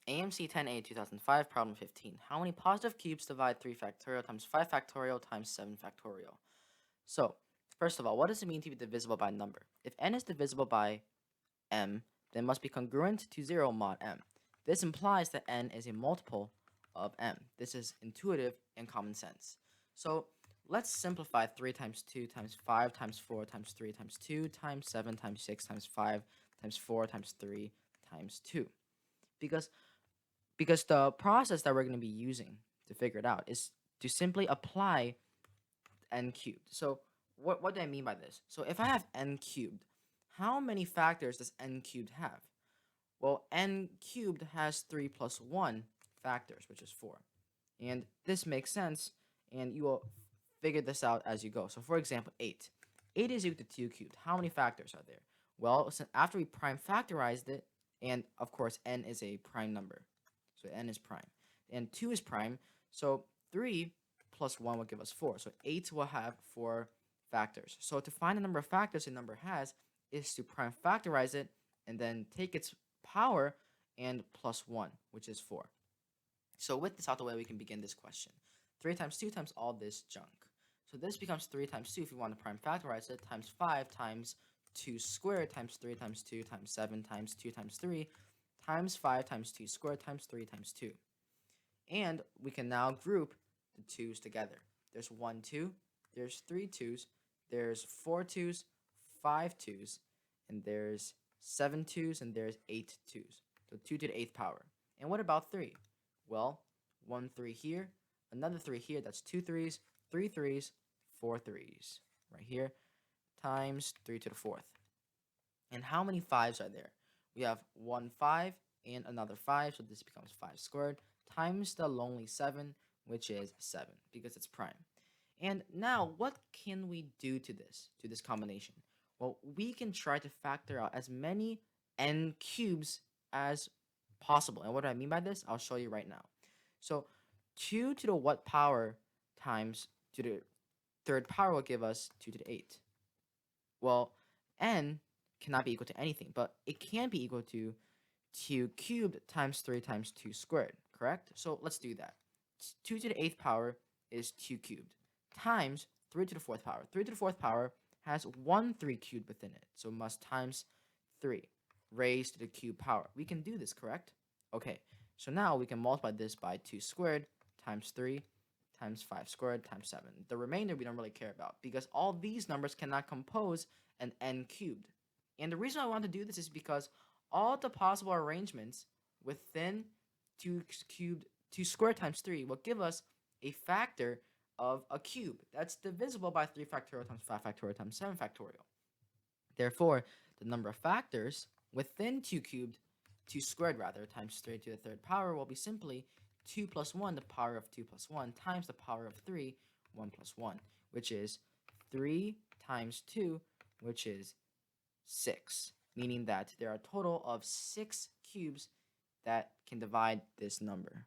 AMC 10A 2005, problem 15. How many positive cubes divide 3 factorial times 5 factorial times 7 factorial? So, first of all, what does it mean to be divisible by a number? If n is divisible by m, then it must be congruent to 0 mod m. This implies that n is a multiple of m. This is intuitive and common sense. So, let's simplify 3 times 2 times 5 times 4 times 3 times 2 times 7 times 6 times 5 times 4 times 3 times 2. Because the process that we're going to be using to figure it out is to simply apply n cubed. So what do I mean by this? So if I have n cubed, how many factors does n cubed have? Well, n cubed has 3 plus 1 factors, which is 4. And this makes sense, and you will figure this out as you go. So for example, 8. 8 is equal to 2 cubed. How many factors are there? Well, so after we prime factorized it, and of course n is a prime number, so n is prime, and 2 is prime, so 3 plus 1 will give us 4. So 8 will have 4 factors. So to find the number of factors a number has is to prime factorize it and then take its power and plus 1, which is 4. So with this out the way, we can begin this question. 3 times 2 times all this junk. So this becomes 3 times 2 if you want to prime factorize it, times 5 times 2 squared times 3 times 2 times 7 times 2 times 3 times 5 times 2 squared times 3 times 2. And we can now group the 2's together. There's 1 2, there's 3 2's, there's 4 2's, 5 2's, and there's 7 2's, and there's 8 2's. So 2 to the 8th power. And what about 3? Well, 1 3 here, another 3 here, that's 2 3's, 3 3's, 4 3's, right here, times 3 to the 4th. And how many 5's are there? We have 1 5 and another 5, so this becomes 5 squared, times the lonely 7, which is 7, because it's prime. And now, what can we do to this combination? Well, we can try to factor out as many n cubes as possible. And what do I mean by this? I'll show you right now. So 2 to the what power times 2 to the 3rd power will give us 2 to the 8th. Well, n cannot be equal to anything, but it can be equal to 2 cubed times 3 times 2 squared, correct? So let's do that. 2 to the 8th power is 2 cubed times 3 to the 4th power. 3 to the 4th power has 1 3 cubed within it, so must times 3 raised to the cube power. We can do this, correct? Okay, so now we can multiply this by 2 squared times 3 times 5 squared times 7. The remainder we don't really care about because all these numbers cannot compose an n cubed. And the reason I want to do this is because all the possible arrangements within 2 squared times 3 will give us a factor of a cube that's divisible by 3 factorial times 5 factorial times 7 factorial. Therefore, the number of factors within 2 squared rather, times 3 to the 3rd power will be simply 2 plus 1, the power of 2 plus 1, times the power of 3, 1 plus 1, which is 3 times 2, which is 6, meaning that there are a total of 6 cubes that can divide this number.